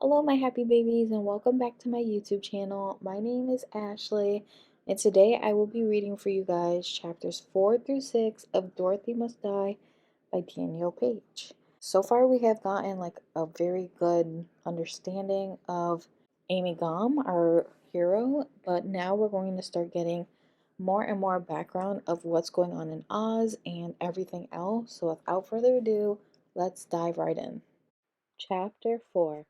Hello, my happy babies, and welcome back to my YouTube channel. My name is Ashley, and today I will be reading for you guys chapters 4 through 6 of Dorothy Must Die by Danielle Page. So far, we have gotten like a very good understanding of Amy Gom, our hero, but now we're going to start getting more and more background of what's going on in Oz and everything else. So, without further ado, let's dive right in. Chapter 4.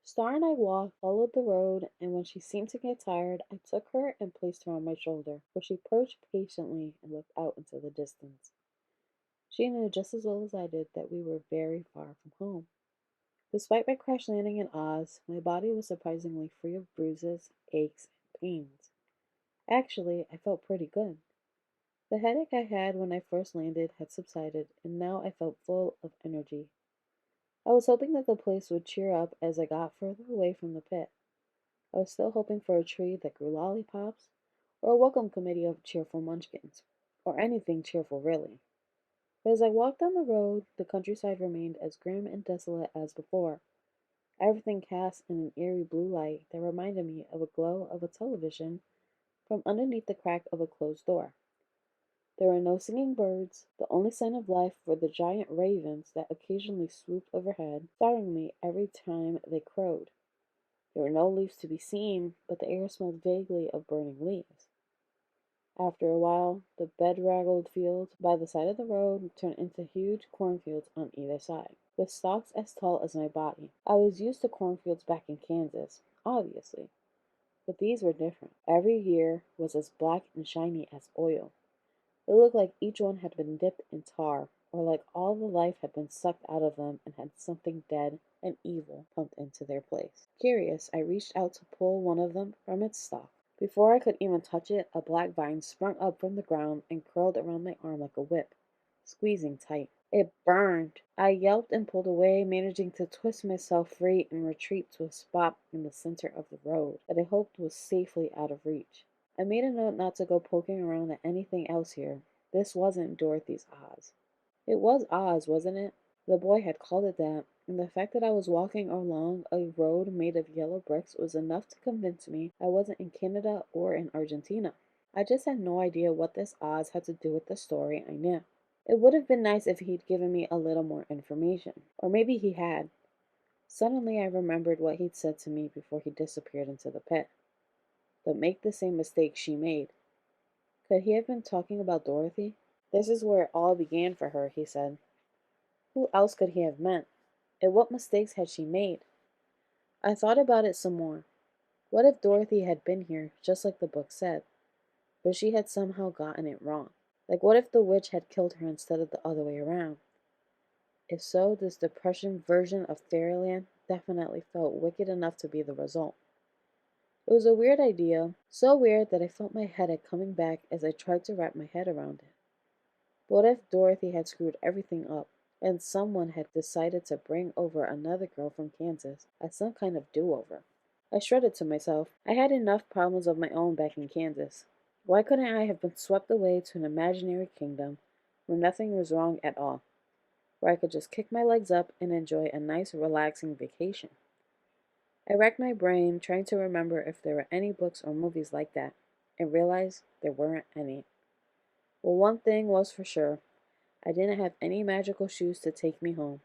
Star and I walked, followed the road, and when she seemed to get tired, I took her and placed her on my shoulder, where she perched patiently and looked out into the distance. She knew just as well as I did that we were very far from home. Despite my crash landing in Oz, my body was surprisingly free of bruises, aches, and pains. Actually, I felt pretty good. The headache I had when I first landed had subsided, and now I felt full of energy. I was hoping that the place would cheer up as I got further away from the pit. I was still hoping for a tree that grew lollipops, or a welcome committee of cheerful munchkins, or anything cheerful really. But as I walked down the road, the countryside remained as grim and desolate as before, everything cast in an eerie blue light that reminded me of a glow of a television from underneath the crack of a closed door. There were no singing birds. The only sign of life were the giant ravens that occasionally swooped overhead, startling me every time they crowed. There were no leaves to be seen, but the air smelled vaguely of burning leaves. After a while, the bedraggled fields by the side of the road turned into huge cornfields on either side, with stalks as tall as my body. I was used to cornfields back in Kansas, obviously, but these were different. Every ear was as black and shiny as oil. It looked like each one had been dipped in tar, or like all the life had been sucked out of them and had something dead and evil pumped into their place. Curious, I reached out to pull one of them from its stalk. Before I could even touch it, a black vine sprung up from the ground and curled around my arm like a whip, squeezing tight. It burned. I yelped and pulled away, managing to twist myself free and retreat to a spot in the center of the road that I hoped was safely out of reach. I made a note not to go poking around at anything else here. This wasn't Dorothy's Oz. It was Oz, wasn't it? The boy had called it that, and the fact that I was walking along a road made of yellow bricks was enough to convince me I wasn't in Canada or in Argentina. I just had no idea what this Oz had to do with the story I knew. It would have been nice if he'd given me a little more information. Or maybe he had. Suddenly I remembered what he'd said to me before he disappeared into the pit. Don't make the same mistake she made. Could he have been talking about Dorothy? This is where it all began for her, he said. Who else could he have meant? And what mistakes had she made? I thought about it some more. What if Dorothy had been here, just like the book said, but she had somehow gotten it wrong? Like, what if the witch had killed her instead of the other way around? If so, this depression version of Fairyland definitely felt wicked enough to be the result. It was a weird idea, so weird that I felt my headache coming back as I tried to wrap my head around it. But what if Dorothy had screwed everything up, and someone had decided to bring over another girl from Kansas as some kind of do-over? I shrugged to myself. I had enough problems of my own back in Kansas. Why couldn't I have been swept away to an imaginary kingdom where nothing was wrong at all, where I could just kick my legs up and enjoy a nice, relaxing vacation? I racked my brain trying to remember if there were any books or movies like that, and realized there weren't any. Well, one thing was for sure. I didn't have any magical shoes to take me home.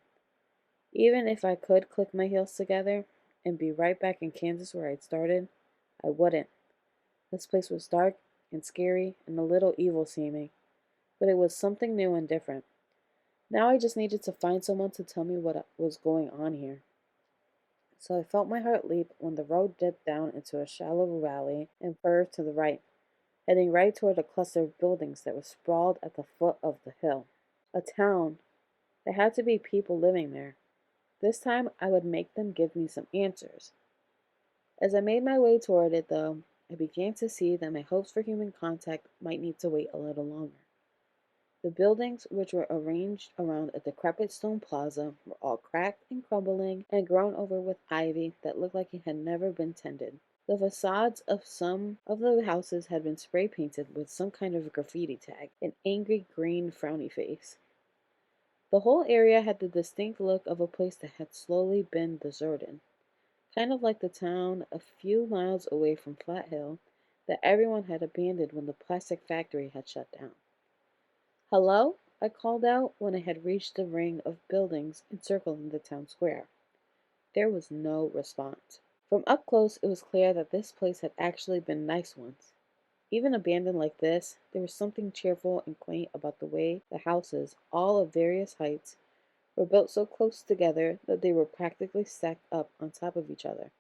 Even if I could click my heels together and be right back in Kansas where I'd started, I wouldn't. This place was dark and scary and a little evil seeming, but it was something new and different. Now I just needed to find someone to tell me what was going on here. So I felt my heart leap when the road dipped down into a shallow valley and curved to the right, heading right toward a cluster of buildings that were sprawled at the foot of the hill. A town. There had to be people living there. This time I would make them give me some answers. As I made my way toward it, though, I began to see that my hopes for human contact might need to wait a little longer. The buildings, which were arranged around a decrepit stone plaza, were all cracked and crumbling and grown over with ivy that looked like it had never been tended. The facades of some of the houses had been spray painted with some kind of graffiti tag, an angry green frowny face. The whole area had the distinct look of a place that had slowly been deserted. kind of like the town a few miles away from Flat Hill that everyone had abandoned when the plastic factory had shut down. "Hello?" I called out when I had reached the ring of buildings encircling the town square. There was no response. From up close, it was clear that this place had actually been nice once. Even abandoned like this, there was something cheerful and quaint about the way the houses, all of various heights, were built so close together that they were practically stacked up on top of each other,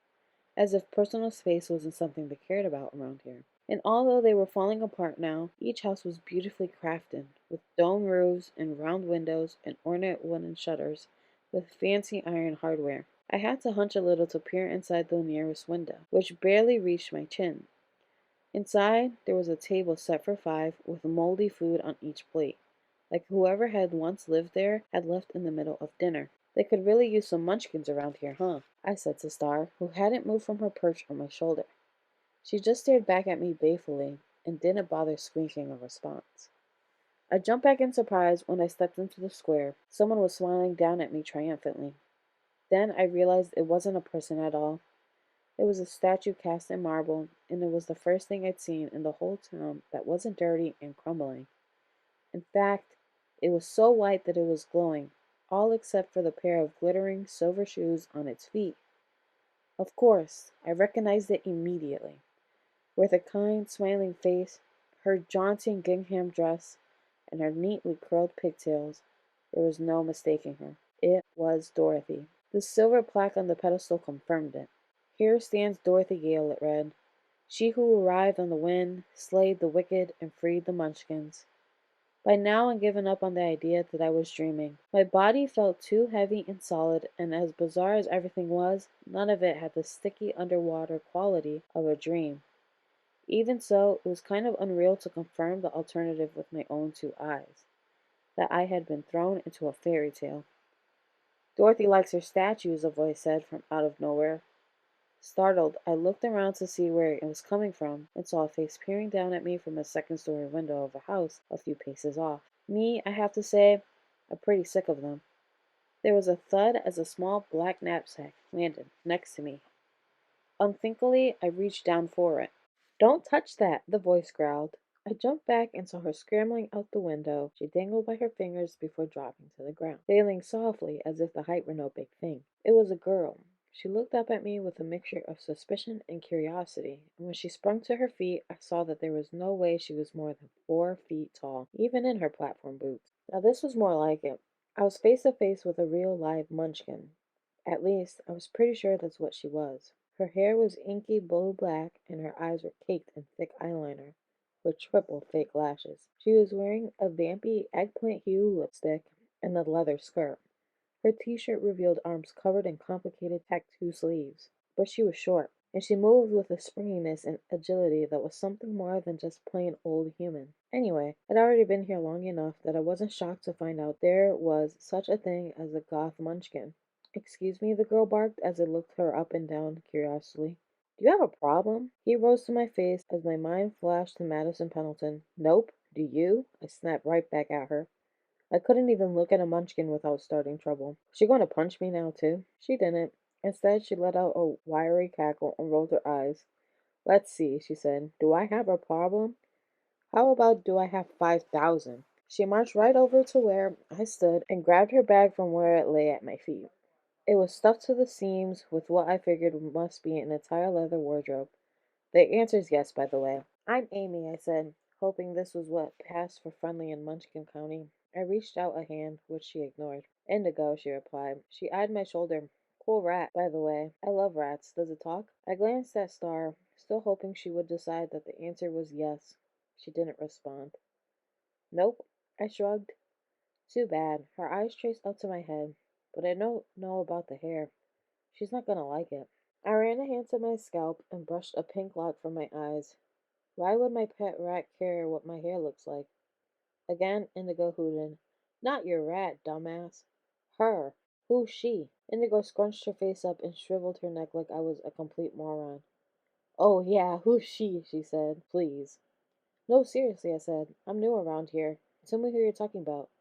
as if personal space wasn't something they cared about around here. And although they were falling apart now, each house was beautifully crafted, with dome roofs and round windows and ornate wooden shutters with fancy iron hardware. I had to hunch a little to peer inside the nearest window, which barely reached my chin. Inside, there was a table set for five with moldy food on each plate, like whoever had once lived there had left in the middle of dinner. "They could really use some munchkins around here, huh?" I said to Star, who hadn't moved from her perch on my shoulder. She just stared back at me balefully and didn't bother squeaking a response. I jumped back in surprise when I stepped into the square. Someone was smiling down at me triumphantly. Then I realized it wasn't a person at all. It was a statue cast in marble, and it was the first thing I'd seen in the whole town that wasn't dirty and crumbling. In fact, it was so white that it was glowing, all except for the pair of glittering silver shoes on its feet. Of course, I recognized it immediately. With a kind, smiling face, her jaunty gingham dress, and her neatly curled pigtails, there was no mistaking her. It was Dorothy. The silver plaque on the pedestal confirmed it. "Here stands Dorothy Gale," it read. "She who arrived on the wind, slayed the wicked, and freed the Munchkins." By now I'd given up on the idea that I was dreaming. My body felt too heavy and solid, and as bizarre as everything was, none of it had the sticky underwater quality of a dream. Even so, it was kind of unreal to confirm the alternative with my own two eyes, that I had been thrown into a fairy tale. "Dorothy likes her statues," a voice said from out of nowhere. Startled, I looked around to see where it was coming from and saw a face peering down at me from a second-story window of a house a few paces off. Me, I have to say, I'm pretty sick of them. There was a thud as a small black knapsack landed next to me. Unthinkingly, I reached down for it. "Don't touch that," the voice growled. I jumped back and saw her scrambling out the window. She dangled by her fingers before dropping to the ground, failing softly as if the height were no big thing. It was a girl. She looked up at me with a mixture of suspicion and curiosity, and when she sprung to her feet, I saw that there was no way she was more than 4 feet tall, even in her platform boots. Now this was more like it. I was face to face with a real live munchkin. At least, I was pretty sure that's what she was. Her hair was inky blue black, and her eyes were caked in thick eyeliner, with triple fake lashes. She was wearing a vampy eggplant hue lipstick and a leather skirt. Her t-shirt revealed arms covered in complicated tattoo sleeves, but she was short, and she moved with a springiness and agility that was something more than just plain old human. Anyway, I'd already been here long enough that I wasn't shocked to find out there was such a thing as a goth munchkin. "Excuse me," the girl barked as I looked her up and down curiously. "Do you have a problem?" He rose to my face as my mind flashed to Madison Pendleton. "Nope. Do you?" I snapped right back at her. I couldn't even look at a munchkin without starting trouble. Was she going to punch me now, too? She didn't. Instead, she let out a wiry cackle and rolled her eyes. "Let's see," she said. "Do I have a problem? How about do I have 5,000?" She marched right over to where I stood and grabbed her bag from where it lay at my feet. It was stuffed to the seams with what I figured must be an entire leather wardrobe. The answer's yes, by the way. "I'm Amy," I said, hoping this was what passed for friendly in Munchkin County. I reached out a hand, which she ignored. "Indigo," she replied. She eyed my shoulder. "Cool rat, by the way. I love rats. Does it talk?" I glanced at Star, still hoping she would decide that the answer was yes. She didn't respond. "Nope," I shrugged. "Too bad." Her eyes traced up to my head. "But I don't know about the hair. She's not gonna like it." I ran a hand to my scalp and brushed a pink lock from my eyes. "Why would my pet rat care what my hair looks like?" Again, Indigo hooted. "Not your rat, dumbass. Her. Who's she?" Indigo scrunched her face up and shriveled her neck like I was a complete moron. "Oh, yeah, who's she said. "Please." "No, seriously," I said. "I'm new around here. Tell me who you're talking about."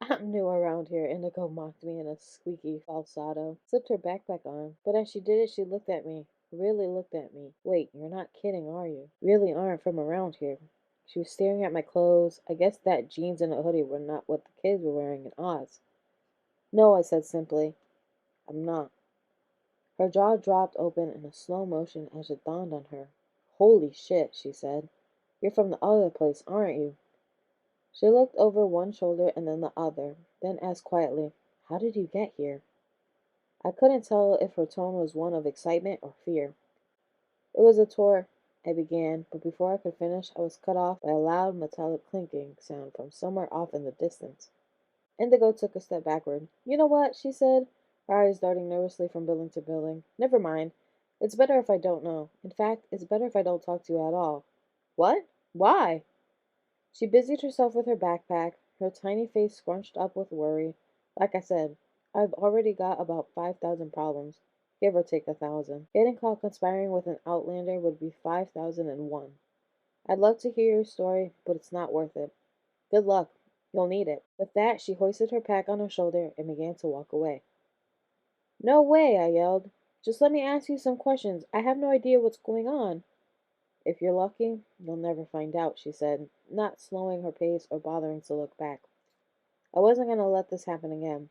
I'm new around here, Indigo mocked me in a squeaky falsetto, slipped her backpack on, but as she did it, she looked at me. Really looked at me. Wait, you're not kidding, are you? Really aren't from around here. She was staring at my clothes. I guess that jeans and a hoodie were not what the kids were wearing in Oz. No, I said simply. I'm not. Her jaw dropped open in a slow motion as it dawned on her. Holy shit, she said. You're from the other place, aren't you? She looked over one shoulder and then the other, then asked quietly, How did you get here? I couldn't tell if her tone was one of excitement or fear. It was a tour, I began, but before I could finish, I was cut off by a loud metallic clinking sound from somewhere off in the distance. Indigo took a step backward. You know what? She said, her eyes darting nervously from building to building. Never mind. It's better if I don't know. In fact, it's better if I don't talk to you at all. What? Why? She busied herself with her backpack, her tiny face scrunched up with worry. Like I said, I've already got about 5,000 problems, give or take 1,000. Getting caught conspiring with an outlander would be 5,001. I'd love to hear your story, but it's not worth it. Good luck. You'll need it. With that, she hoisted her pack on her shoulder and began to walk away. No way, I yelled. Just let me ask you some questions. I have no idea what's going on. If you're lucky, you'll never find out, she said, not slowing her pace or bothering to look back. I wasn't going to let this happen again.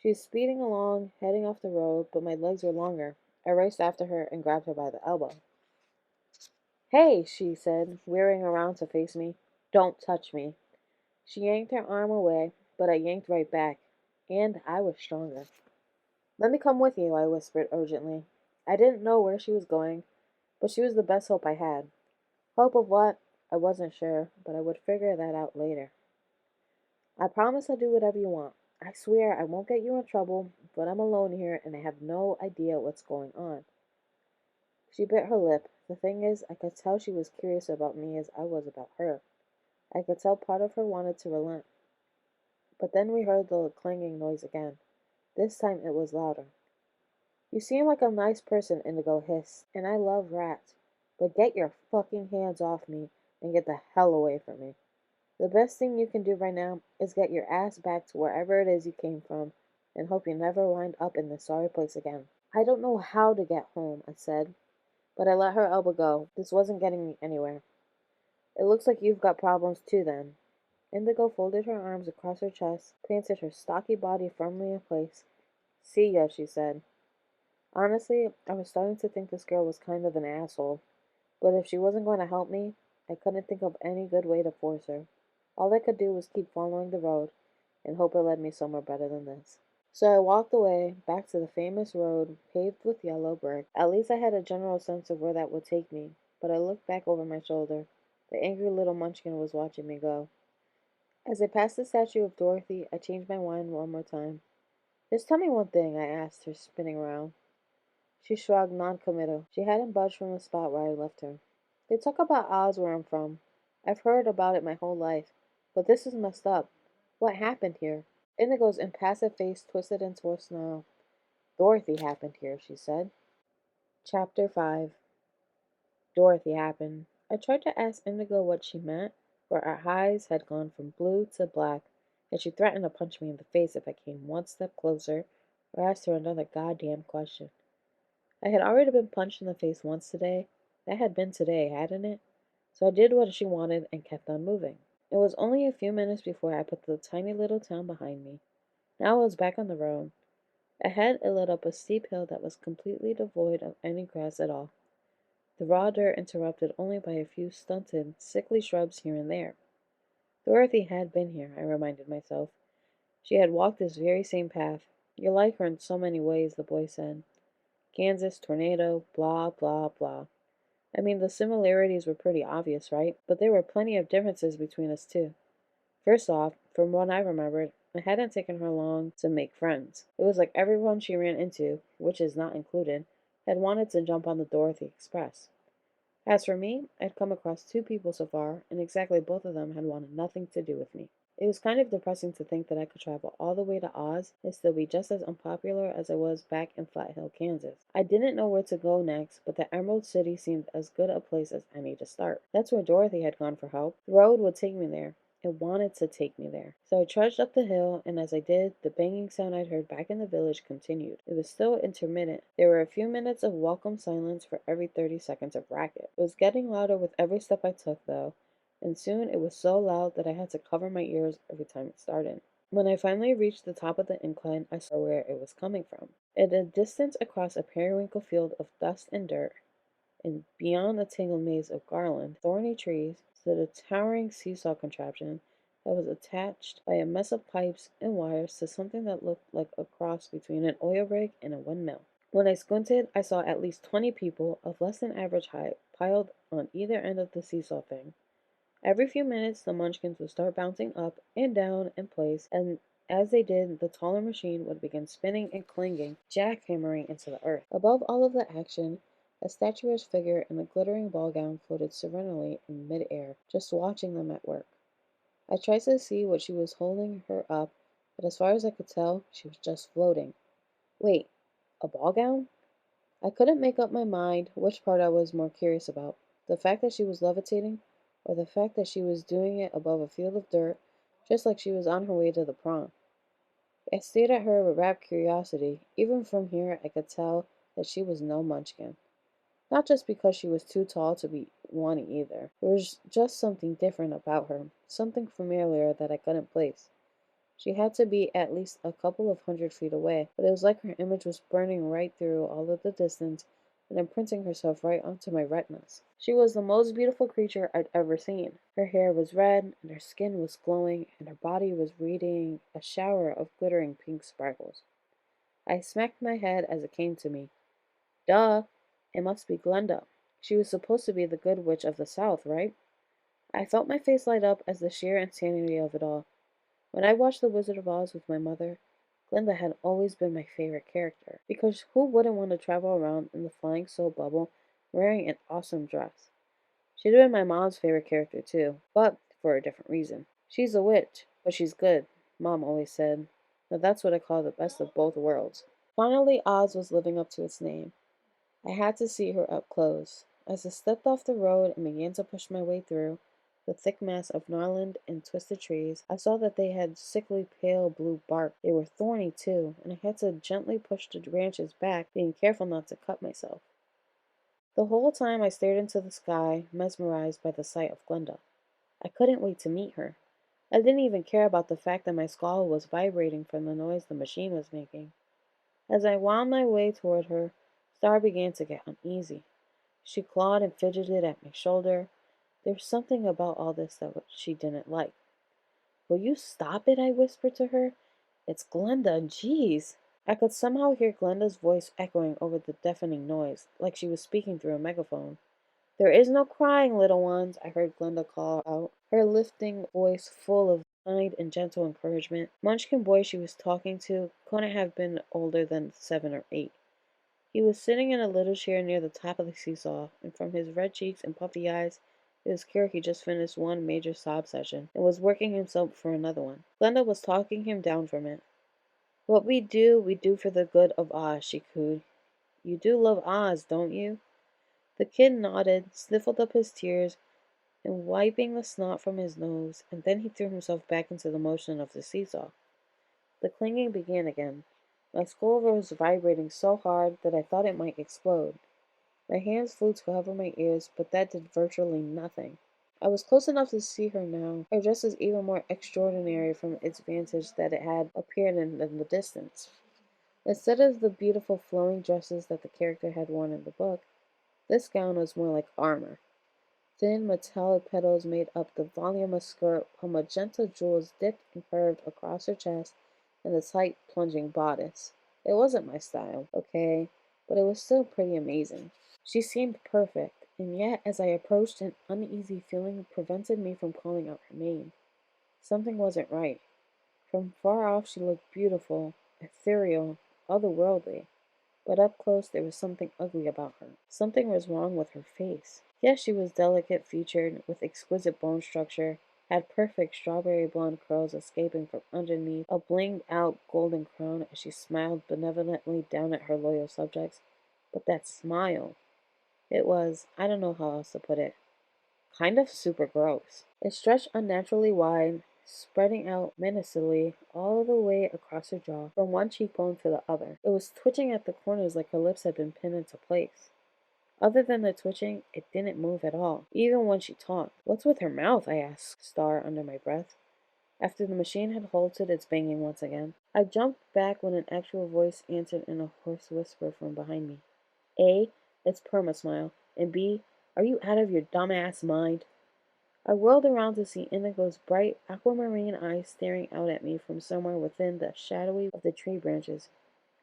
She was speeding along, heading off the road, but my legs were longer. I raced after her and grabbed her by the elbow. Hey, she said, veering around to face me. Don't touch me. She yanked her arm away, but I yanked right back, and I was stronger. Let me come with you, I whispered urgently. I didn't know where she was going, but she was the best hope I had. Hope of what? I wasn't sure, but I would figure that out later. I promise I'll do whatever you want. I swear I won't get you in trouble, but I'm alone here and I have no idea what's going on. She bit her lip. The thing is, I could tell she was curious about me as I was about her. I could tell part of her wanted to relent. But then we heard the clanging noise again. This time it was louder. You seem like a nice person, Indigo hissed, and I love rats. But get your fucking hands off me and get the hell away from me. The best thing you can do right now is get your ass back to wherever it is you came from and hope you never wind up in this sorry place again. I don't know how to get home, I said, but I let her elbow go. This wasn't getting me anywhere. It looks like you've got problems too, then. Indigo folded her arms across her chest, planted her stocky body firmly in place. See ya, she said. Honestly, I was starting to think this girl was kind of an asshole, but if she wasn't going to help me, I couldn't think of any good way to force her. All I could do was keep following the road and hope it led me somewhere better than this. So I walked away, back to the famous road paved with yellow brick. At least I had a general sense of where that would take me, but I looked back over my shoulder. The angry little munchkin was watching me go. As I passed the statue of Dorothy, I changed my mind one more time. Just tell me one thing, I asked her, spinning around. She shrugged, non-committal. She hadn't budged from the spot where I left her. They talk about Oz where I'm from. I've heard about it my whole life. But this is messed up. What happened here? Indigo's impassive face twisted into a snarl. Dorothy happened here, she said. Chapter 5. Dorothy happened. I tried to ask Indigo what she meant, but her eyes had gone from blue to black, and she threatened to punch me in the face if I came one step closer or asked her another goddamn question. I had already been punched in the face once today. That had been today, hadn't it? So I did what she wanted and kept on moving. It was only a few minutes before I put the tiny little town behind me. Now I was back on the road. Ahead, it led up a steep hill that was completely devoid of any grass at all, the raw dirt interrupted only by a few stunted, sickly shrubs here and there. Dorothy had been here, I reminded myself. She had walked this very same path. You're like her in so many ways, the boy said. Kansas, tornado, blah, blah, blah. I mean, the similarities were pretty obvious, right? But there were plenty of differences between us, too. First off, from what I remembered, it hadn't taken her long to make friends. It was like everyone she ran into, which is not included, had wanted to jump on the Dorothy Express. As for me, I'd come across two people so far, and exactly both of them had wanted nothing to do with me. It was kind of depressing to think that I could travel all the way to Oz and still be just as unpopular as I was back in Flat Hill, Kansas. I didn't know where to go next, but the Emerald City seemed as good a place as any to start. That's where Dorothy had gone for help. The road would take me there. It wanted to take me there. So I trudged up the hill, and as I did, the banging sound I'd heard back in the village continued. It was still intermittent. There were a few minutes of welcome silence for every 30 seconds of racket. It was getting louder with every step I took, though, and soon it was so loud that I had to cover my ears every time it started. When I finally reached the top of the incline, I saw where it was coming from. At a distance across a periwinkle field of dust and dirt, and beyond a tangled maze of garland, thorny trees, stood a towering seesaw contraption that was attached by a mess of pipes and wires to something that looked like a cross between an oil rig and a windmill. When I squinted, I saw at least 20 people of less than average height piled on either end of the seesaw thing. Every few minutes, the munchkins would start bouncing up and down in place, and as they did, the taller machine would begin spinning and clinging, jackhammering into the earth. Above all of the action, a statuesque figure in a glittering ball gown floated serenely in midair, just watching them at work. I tried to see what she was holding her up, but as far as I could tell, she was just floating. Wait, a ball gown? I couldn't make up my mind which part I was more curious about, the fact that she was levitating, or the fact that she was doing it above a field of dirt, just like she was on her way to the prom. I stared at her with rapt curiosity. Even from here, I could tell that she was no munchkin. Not just because she was too tall to be one either. There was just something different about her, something familiar that I couldn't place. She had to be at least a couple of 100 feet away, but it was like her image was burning right through all of the distance and imprinting herself right onto my retinas. She was the most beautiful creature I'd ever seen. Her hair was red, and her skin was glowing, and her body was radiating a shower of glittering pink sparkles. I smacked my head as it came to me. Duh! It must be Glenda. She was supposed to be the good witch of the South, right? I felt my face light up as the sheer insanity of it all. When I watched The Wizard of Oz with my mother, Glinda had always been my favorite character, because who wouldn't want to travel around in the flying soap bubble wearing an awesome dress? She'd been my mom's favorite character too, but for a different reason. She's a witch, but she's good, Mom always said. Now that's what I call the best of both worlds. Finally, Oz was living up to its name. I had to see her up close. As I stepped off the road and began to push my way through the thick mass of gnarled and twisted trees, I saw that they had sickly pale blue bark. They were thorny too, and I had to gently push the branches back, being careful not to cut myself. The whole time I stared into the sky, mesmerized by the sight of Glenda. I couldn't wait to meet her. I didn't even care about the fact that my skull was vibrating from the noise the machine was making. As I wound my way toward her, Star began to get uneasy. She clawed and fidgeted at my shoulder. There was something about all this that she didn't like. Will you stop it? I whispered to her. It's Glenda, jeez. I could somehow hear Glenda's voice echoing over the deafening noise, like she was speaking through a megaphone. There is no crying, little ones, I heard Glenda call out, her lifting voice full of kind and gentle encouragement. Munchkin boy she was talking to couldn't have been older than 7 or 8. He was sitting in a little chair near the top of the seesaw, and from his red cheeks and puffy eyes, it was clear he just finished one major sob session and was working himself for another one. Glenda was talking him down from it. What we do for the good of Oz, she cooed. You do love Oz, don't you? The kid nodded, sniffled up his tears, and wiping the snot from his nose, and then he threw himself back into the motion of the seesaw. The clinging began again. My skull was vibrating so hard that I thought it might explode. My hands flew to cover my ears, but that did virtually nothing. I was close enough to see her now. Her dress was even more extraordinary from its vantage that it had appeared in the distance. Instead of the beautiful flowing dresses that the character had worn in the book, this gown was more like armor. Thin metallic petals made up the voluminous skirt, while magenta jewels dipped and curved across her chest and the tight, plunging bodice. It wasn't my style, okay, but it was still pretty amazing. She seemed perfect, and yet as I approached, an uneasy feeling prevented me from calling out her name. Something wasn't right. From far off she looked beautiful, ethereal, otherworldly. But up close there was something ugly about her. Something was wrong with her face. Yes, she was delicate featured, with exquisite bone structure, had perfect strawberry blonde curls escaping from underneath a blinged out golden crown as she smiled benevolently down at her loyal subjects. But that smile, it was, I don't know how else to put it. kind of super gross. It stretched unnaturally wide, spreading out menacingly all the way across her jaw, from one cheekbone to the other. It was twitching at the corners like her lips had been pinned into place. Other than the twitching, it didn't move at all, even when she talked. "What's with her mouth?" I asked Star under my breath, after the machine had halted its banging once again. I jumped back when an actual voice answered in a hoarse whisper from behind me. A, it's Permasmile, and B, are you out of your dumbass mind? I whirled around to see Indigo's bright aquamarine eyes staring out at me from somewhere within the shadowy of the tree branches.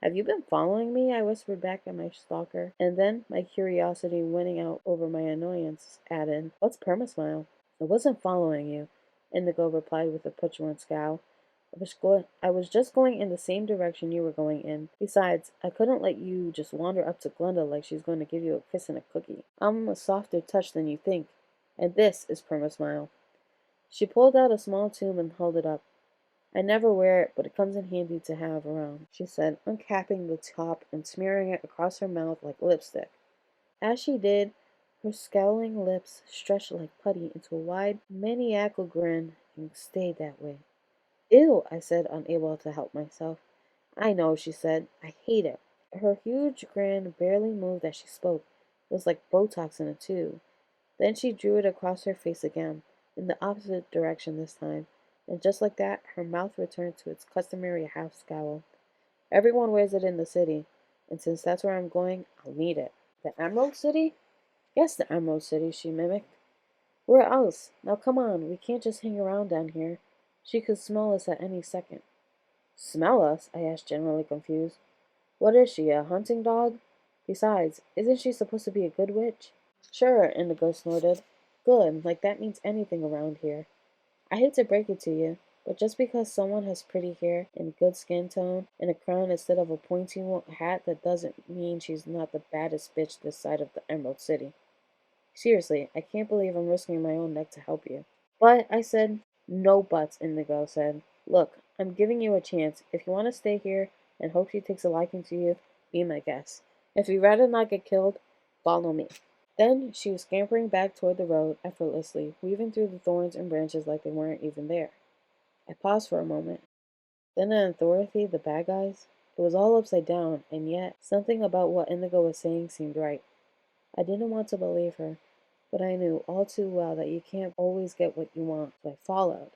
"Have you been following me?" I whispered back at my stalker, and then, my curiosity winning out over my annoyance, added, "What's Permasmile?" "I wasn't following you," Indigo replied with a petulant scowl. I was just going in the same direction you were going in. Besides, I couldn't let you just wander up to Glenda like she's going to give you a kiss and a cookie. I'm a softer touch than you think. And this is Permasmile." She pulled out a small tube and held it up. "I never wear it, but it comes in handy to have around," she said, uncapping the top and smearing it across her mouth like lipstick. As she did, her scowling lips stretched like putty into a wide, maniacal grin and stayed that way. "Ew," I said, unable to help myself. "I know," she said. "I hate it." Her huge grin barely moved as she spoke. It was like Botox in a tube. Then she drew it across her face again, in the opposite direction this time, and just like that, her mouth returned to its customary half scowl. "Everyone wears it in the city, and since that's where I'm going, I'll need it." "The Emerald City?" "Yes, the Emerald City," she mimicked. "Where else? Now come on, we can't just hang around down here. She could smell us at any second." "Smell us?" I asked, generally confused. "What is she, a hunting dog? Besides, isn't she supposed to be a good witch?" "Sure," Indigo snorted. "Good, like that means anything around here. I hate to break it to you, but just because someone has pretty hair and good skin tone and a crown instead of a pointy hat, that doesn't mean she's not the baddest bitch this side of the Emerald City. Seriously, I can't believe I'm risking my own neck to help you." "But," I said. "No buts," Indigo said. "Look, I'm giving you a chance. If you want to stay here and hope she takes a liking to you, be my guest. If you'd rather not get killed, follow me." Then she was scampering back toward the road, effortlessly, weaving through the thorns and branches like they weren't even there. I paused for a moment. Then and Dorothy, the bad guys? It was all upside down, and yet something about what Indigo was saying seemed right. I didn't want to believe her, but I knew all too well that you can't always get what you want, so I followed.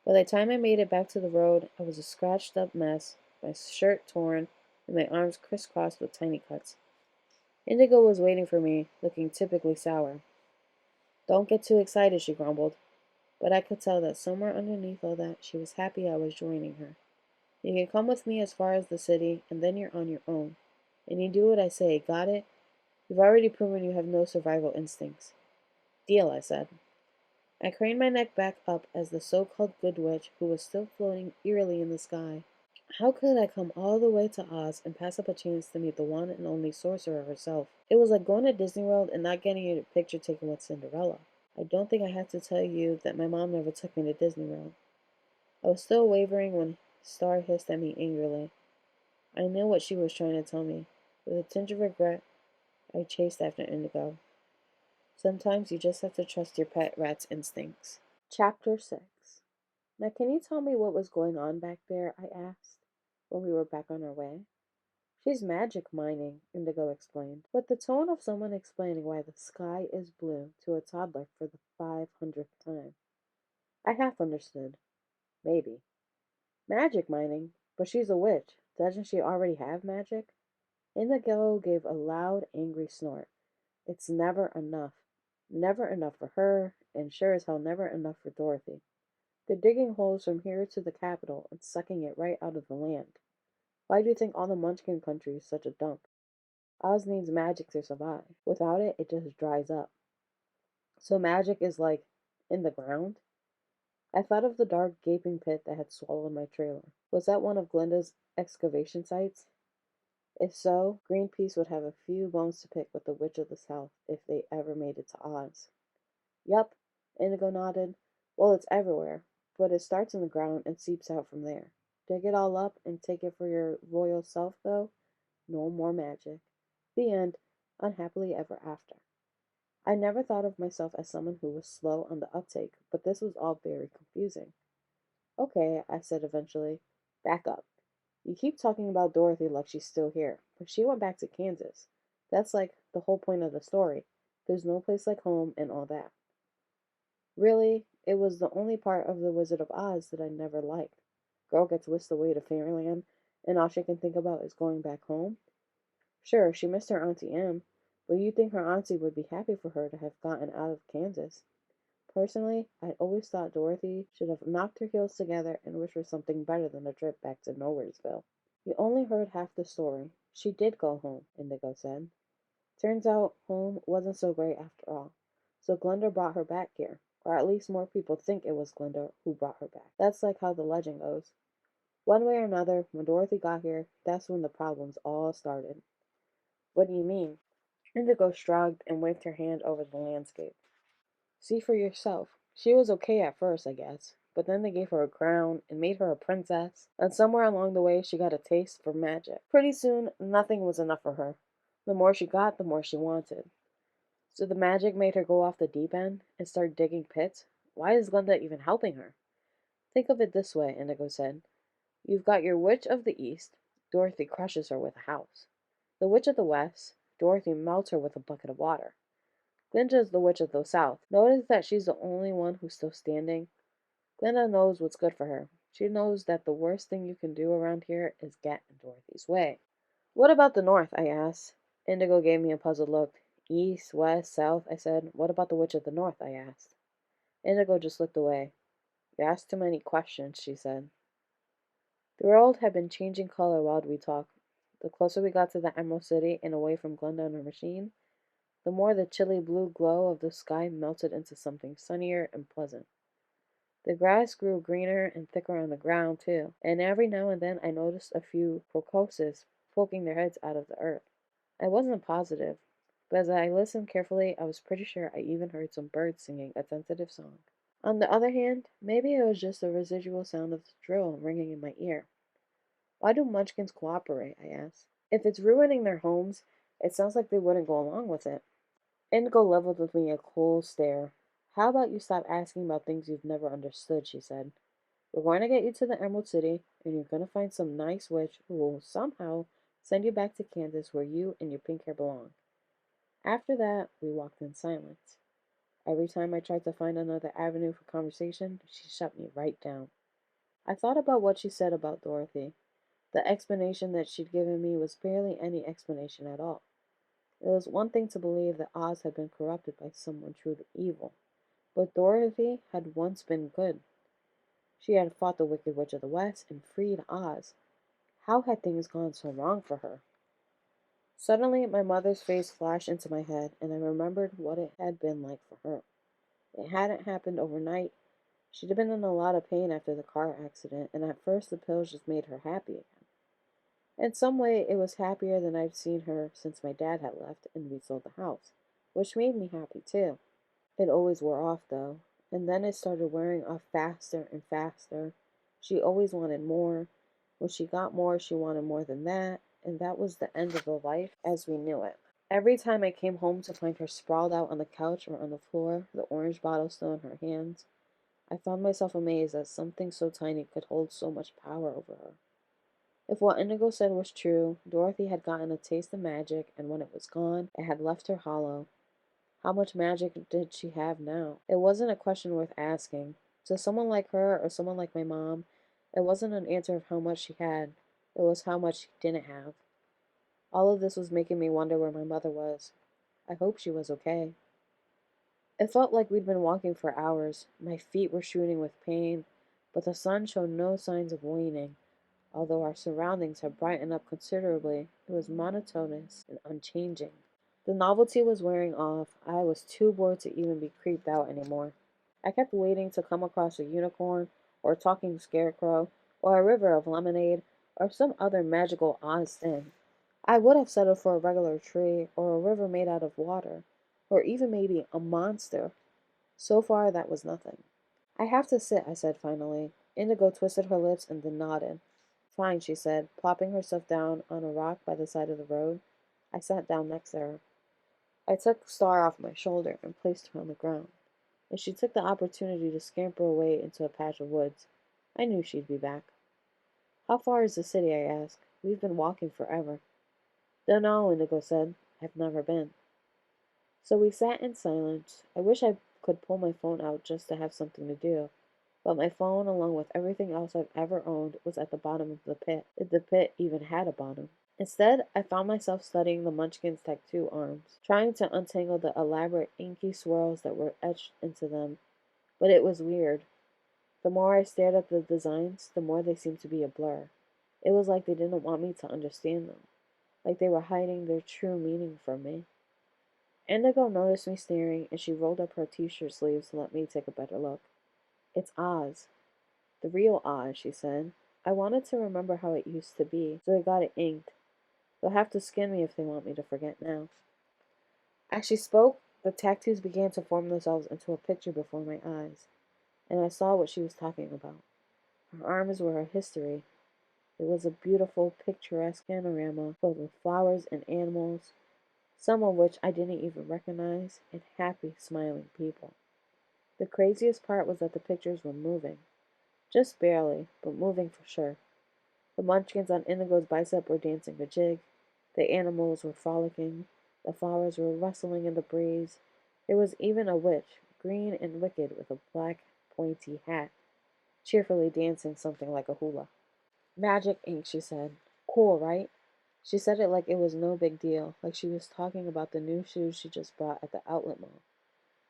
By the time I made it back to the road, I was a scratched up mess, my shirt torn, and my arms crisscrossed with tiny cuts. Indigo was waiting for me, looking typically sour. "Don't get too excited," she grumbled, but I could tell that somewhere underneath all that she was happy I was joining her. "You can come with me as far as the city, and then you're on your own. And you do what I say, got it? You've already proven you have no survival instincts." "Deal," I said. I craned my neck back up as the so-called good witch, who was still floating eerily in the sky. How could I come all the way to Oz and pass up a chance to meet the one and only sorcerer herself? It was like going to Disney World and not getting your picture taken with Cinderella. I don't think I have to tell you that my mom never took me to Disney World. I was still wavering when Star hissed at me angrily. I knew what she was trying to tell me. With a tinge of regret, I chased after Indigo. Sometimes you just have to trust your pet rat's instincts. Chapter 6. "Now, can you tell me what was going on back there?" I asked, when we were back on our way. "She's magic mining," Indigo explained, with the tone of someone explaining why the sky is blue to a toddler for the 500th time. I half understood. Maybe. "Magic mining? But she's a witch. Doesn't she already have magic?" Indigo gave a loud, angry snort. "It's never enough. Never enough for her, and sure as hell never enough for Dorothy. They're digging holes from here to the capital and sucking it right out of the land. Why do you think all the Munchkin country is such a dump? Oz needs magic to survive. Without it, it just dries up. So magic is like in the ground?" I thought of the dark, gaping pit that had swallowed my trailer. Was that one of Glenda's excavation sites? If so, Greenpeace would have a few bones to pick with the Witch of the South if they ever made it to Oz. "Yup," Indigo nodded. "Well, it's everywhere, but it starts in the ground and seeps out from there. Dig it all up and take it for your royal self, though. No more magic. The end. Unhappily ever after." I never thought of myself as someone who was slow on the uptake, but this was all very confusing. Okay, I said eventually. Back up. You keep talking about Dorothy like she's still here, but she went back to Kansas. That's like the whole point of the story. There's no place like home and all that. Really, it was the only part of The Wizard of Oz that I never liked. Girl gets whisked away to fairyland, and all she can think about is going back home. Sure, she missed her Auntie Em, but you'd think her auntie would be happy for her to have gotten out of Kansas. Personally, I always thought Dorothy should have knocked her heels together and wished for something better than a trip back to Nowheresville. You only heard half the story. She did go home, Indigo said. Turns out home wasn't so great after all. So Glinda brought her back here. Or at least more people think it was Glinda who brought her back. That's like how the legend goes. One way or another, when Dorothy got here, that's when the problems all started. What do you mean? Indigo shrugged and waved her hand over the landscape. See for yourself. She was okay at first, I guess. But then they gave her a crown and made her a princess, and somewhere along the way she got a taste for magic. Pretty soon, nothing was enough for her. The more she got, the more she wanted. So the magic made her go off the deep end and start digging pits? Why is Glinda even helping her? Think of it this way, Indigo said. You've got your Witch of the East. Dorothy crushes her with a house. The Witch of the West. Dorothy melts her with a bucket of water. Glinda is the Witch of the South. Notice that she's the only one who's still standing. Glinda knows what's good for her. She knows that the worst thing you can do around here is get in Dorothy's way. What about the North? I asked. Indigo gave me a puzzled look. East, west, south, I said. What about the Witch of the North? I asked. Indigo just looked away. You asked too many questions, she said. The world had been changing color while we talked. The closer we got to the Emerald City and away from Glinda and her machine, the more the chilly blue glow of the sky melted into something sunnier and pleasant. The grass grew greener and thicker on the ground, too, and every now and then I noticed a few crocuses poking their heads out of the earth. I wasn't positive, but as I listened carefully, I was pretty sure I even heard some birds singing a tentative song. On the other hand, maybe it was just the residual sound of the drill ringing in my ear. Why do munchkins cooperate? I asked. If it's ruining their homes, it sounds like they wouldn't go along with it. Indigo leveled with me a cold stare. How about you stop asking about things you've never understood, she said. We're going to get you to the Emerald City, and you're going to find some nice witch who will somehow send you back to Kansas where you and your pink hair belong. After that, we walked in silence. Every time I tried to find another avenue for conversation, she shut me right down. I thought about what she said about Dorothy. The explanation that she'd given me was barely any explanation at all. It was one thing to believe that Oz had been corrupted by someone truly evil, but Dorothy had once been good. She had fought the Wicked Witch of the West and freed Oz. How had things gone so wrong for her? Suddenly, my mother's face flashed into my head, and I remembered what it had been like for her. It hadn't happened overnight. She'd been in a lot of pain after the car accident, and at first the pills just made her happy again. In some way, it was happier than I'd seen her since my dad had left and we sold the house, which made me happy too. It always wore off, though, and then it started wearing off faster and faster. She always wanted more. When she got more, she wanted more than that, and that was the end of the life as we knew it. Every time I came home to find her sprawled out on the couch or on the floor, the orange bottle still in her hands, I found myself amazed that something so tiny could hold so much power over her. If what Indigo said was true, Dorothy had gotten a taste of magic, and when it was gone, it had left her hollow. How much magic did she have now? It wasn't a question worth asking. To someone like her or someone like my mom, it wasn't an answer of how much she had. It was how much she didn't have. All of this was making me wonder where my mother was. I hope she was okay. It felt like we'd been walking for hours. My feet were shooting with pain, but the sun showed no signs of waning. Although our surroundings had brightened up considerably, it was monotonous and unchanging. The novelty was wearing off. I was too bored to even be creeped out anymore. I kept waiting to come across a unicorn, or a talking scarecrow, or a river of lemonade, or some other magical Oz thing. I would have settled for a regular tree, or a river made out of water, or even maybe a monster. So far, that was nothing. I have to sit, I said finally. Indigo twisted her lips and then nodded. Fine, she said, plopping herself down on a rock by the side of the road. I sat down next to her. I took Star off my shoulder and placed her on the ground, and she took the opportunity to scamper away into a patch of woods. I knew she'd be back. How far is the city? I asked. We've been walking forever. Dunno, Indigo said. I've never been. So we sat in silence. I wish I could pull my phone out just to have something to do. But my phone, along with everything else I've ever owned, was at the bottom of the pit, if the pit even had a bottom. Instead, I found myself studying the Munchkin's tattoo arms, trying to untangle the elaborate inky swirls that were etched into them. But it was weird. The more I stared at the designs, the more they seemed to be a blur. It was like they didn't want me to understand them, like they were hiding their true meaning from me. Indigo noticed me staring, and she rolled up her t-shirt sleeves to let me take a better look. It's Oz. The real Oz, she said. I wanted to remember how it used to be, so I got it inked. They'll have to skin me if they want me to forget now. As she spoke, the tattoos began to form themselves into a picture before my eyes, and I saw what she was talking about. Her arms were her history. It was a beautiful, picturesque panorama filled with flowers and animals, some of which I didn't even recognize, and happy, smiling people. The craziest part was that the pictures were moving. Just barely, but moving for sure. The munchkins on Indigo's bicep were dancing a jig. The animals were frolicking. The flowers were rustling in the breeze. There was even a witch, green and wicked, with a black, pointy hat, cheerfully dancing something like a hula. Magic ink, she said. Cool, right? She said it like it was no big deal, like she was talking about the new shoes she just bought at the outlet mall.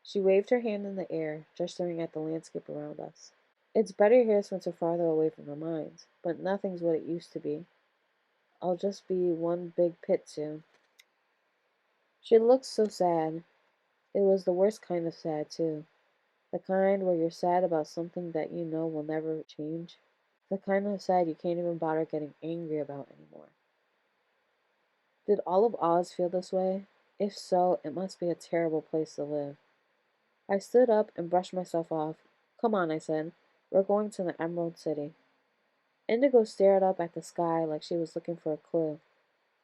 She waved her hand in the air, gesturing at the landscape around us. It's better here since we're farther away from the mines, but nothing's what it used to be. I'll just be one big pit soon. She looked so sad. It was the worst kind of sad, too. The kind where you're sad about something that you know will never change. The kind of sad you can't even bother getting angry about anymore. Did all of Oz feel this way? If so, it must be a terrible place to live. I stood up and brushed myself off. Come on, I said. We're going to the Emerald City. Indigo stared up at the sky like she was looking for a clue.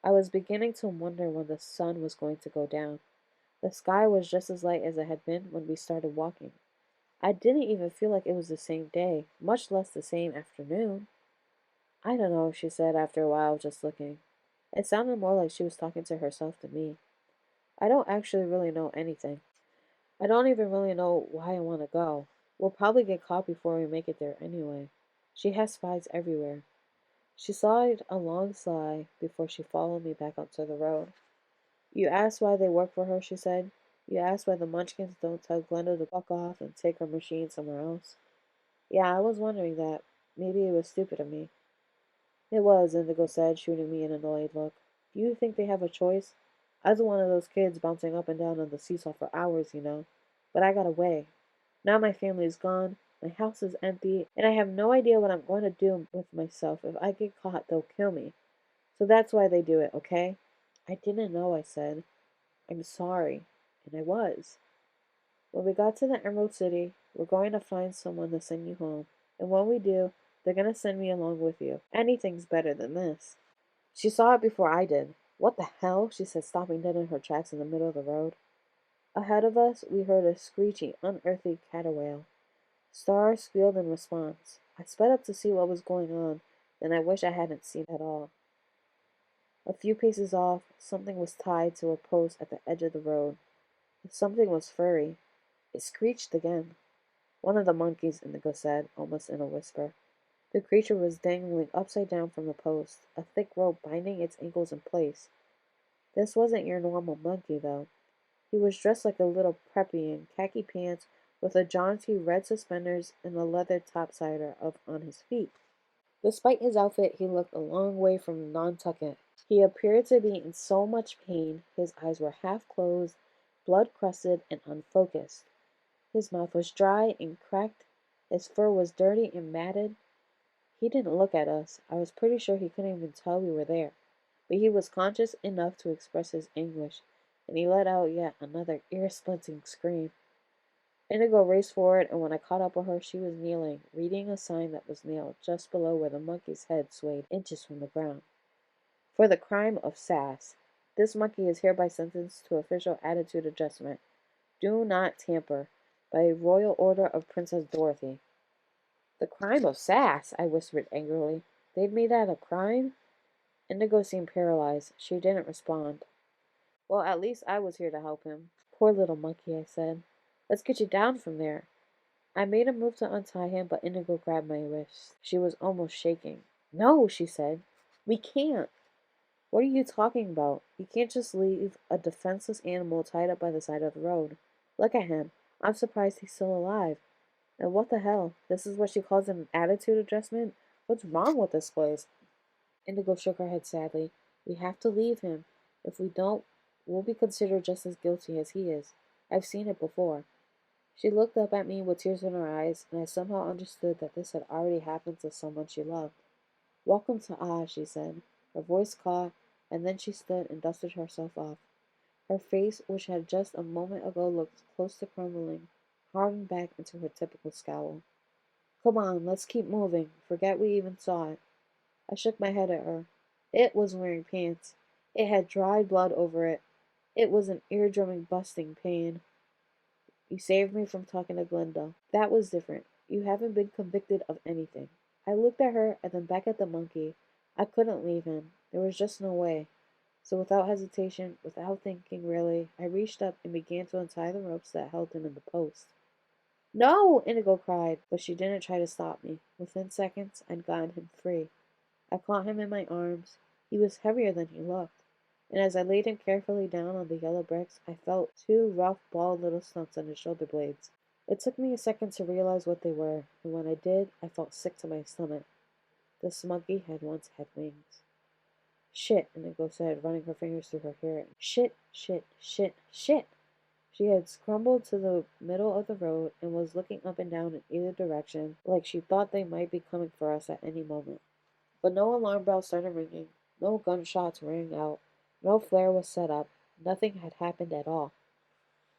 I was beginning to wonder when the sun was going to go down. The sky was just as light as it had been when we started walking. I didn't even feel like it was the same day, much less the same afternoon. I don't know, she said after a while, just looking. It sounded more like she was talking to herself than me. I don't actually really know anything. I don't even really know why I want to go. We'll probably get caught before we make it there anyway. She has spies everywhere. She sighed a long sigh before she followed me back onto the road. You asked why they work for her, she said. You asked why the Munchkins don't tell Glenda to fuck off and take her machine somewhere else. Yeah, I was wondering that. Maybe it was stupid of me. It was, Indigo said, shooting me an annoyed look. Do you think they have a choice? I was one of those kids bouncing up and down on the seesaw for hours, you know. But I got away. Now my family is gone, my house is empty, and I have no idea what I'm going to do with myself. If I get caught, they'll kill me. So that's why they do it, okay? I didn't know, I said. I'm sorry. And I was. When we got to the Emerald City, we're going to find someone to send you home. And when we do, they're going to send me along with you. Anything's better than this. She saw it before I did. What the hell? She said, stopping dead in her tracks in the middle of the road. Ahead of us, we heard a screechy, unearthly caterwaul. Star squealed in response. I sped up to see what was going on, and I wish I hadn't seen at all. A few paces off, something was tied to a post at the edge of the road. Something was furry. It screeched again. One of the monkeys, Indigo said, almost in a whisper. The creature was dangling upside down from the post, a thick rope binding its ankles in place. This wasn't your normal monkey, though. He was dressed like a little preppy in khaki pants with a jaunty red suspenders and a leather topsider on his feet. Despite his outfit, he looked a long way from Nantucket. He appeared to be in so much pain, his eyes were half closed, blood-crusted, and unfocused. His mouth was dry and cracked, his fur was dirty and matted. He didn't look at us. I was pretty sure he couldn't even tell we were there. But he was conscious enough to express his anguish, and he let out yet another ear-splitting scream. Indigo raced forward, and when I caught up with her, she was kneeling, reading a sign that was nailed just below where the monkey's head swayed inches from the ground. For the crime of sass. This monkey is hereby sentenced to official attitude adjustment. Do not tamper. By royal order of Princess Dorothy. The crime of sass, I whispered angrily. They'd made that a crime? Indigo seemed paralyzed. She didn't respond. Well, at least I was here to help him. Poor little monkey, I said. Let's get you down from there. I made a move to untie him, but Indigo grabbed my wrist. She was almost shaking. No, she said. We can't. What are you talking about? You can't just leave a defenseless animal tied up by the side of the road. Look at him. I'm surprised he's still alive. And what the hell? This is what she calls an attitude adjustment? What's wrong with this place? Indigo shook her head sadly. We have to leave him. If we don't, we'll be considered just as guilty as he is. I've seen it before. She looked up at me with tears in her eyes, and I somehow understood that this had already happened to someone she loved. Welcome to Oz, she said. Her voice caught, and then she stood and dusted herself off. Her face, which had just a moment ago looked close to crumbling, hardened back into her typical scowl. Come on, let's keep moving. Forget we even saw it. I shook my head at her. It was wearing pants. It had dried blood over it. It was an eardrum busting pain. You saved me from talking to Glinda. That was different. You haven't been convicted of anything. I looked at her and then back at the monkey. I couldn't leave him. There was just no way. So without hesitation, without thinking really, I reached up and began to untie the ropes that held him in the post. No! Indigo cried, but she didn't try to stop me. Within seconds, I'd gotten him free. I caught him in my arms. He was heavier than he looked, and as I laid him carefully down on the yellow bricks, I felt two rough, bald little stumps on his shoulder blades. It took me a second to realize what they were, and when I did, I felt sick to my stomach. This monkey had once had wings. Shit, Indigo said, running her fingers through her hair. Shit, shit, shit, shit. She had scrambled to the middle of the road and was looking up and down in either direction, like she thought they might be coming for us at any moment. But no alarm bell started ringing, no gunshots rang out, no flare was set up, nothing had happened at all.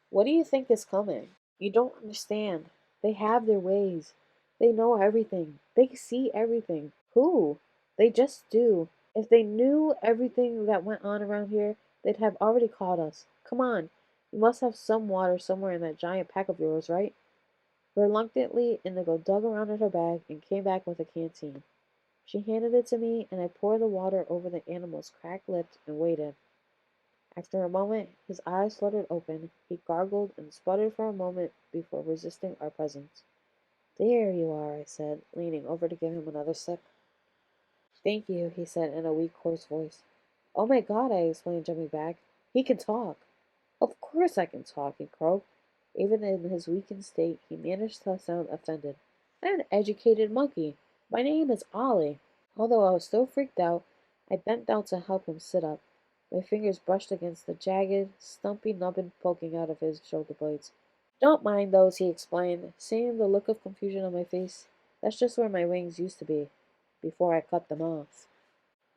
What do you think is coming? You don't understand. They have their ways. They know everything. They see everything. Who? They just do. If they knew everything that went on around here, they'd have already caught us. Come on. You must have some water somewhere in that giant pack of yours, right? Reluctantly, Indigo dug around in her bag and came back with a canteen. She handed it to me, and I poured the water over the animal's cracked lips and waited. After a moment, his eyes fluttered open. He gargled and sputtered for a moment before resisting our presence. There you are, I said, leaning over to give him another sip. Thank you, he said in a weak, hoarse voice. Oh my God, I explained, jumping back. He can talk. Of course I can talk, he croaked. Even in his weakened state, he managed to sound offended. I'm an educated monkey. My name is Ollie. Although I was still freaked out, I bent down to help him sit up. My fingers brushed against the jagged, stumpy nubbin poking out of his shoulder blades. Don't mind those, he explained, seeing the look of confusion on my face. That's just where my wings used to be, before I cut them off.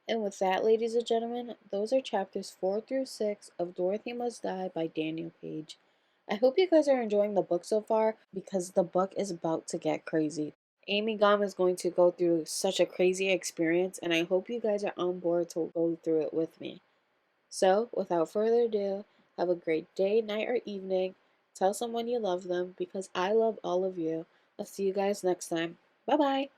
And with that, ladies and gentlemen, those are chapters 4 through 6 of Dorothy Must Die by Daniel Page. I hope you guys are enjoying the book so far because the book is about to get crazy. Amy Gum is going to go through such a crazy experience, and I hope you guys are on board to go through it with me. So, without further ado, have a great day, night, or evening. Tell someone you love them because I love all of you. I'll see you guys next time. Bye bye.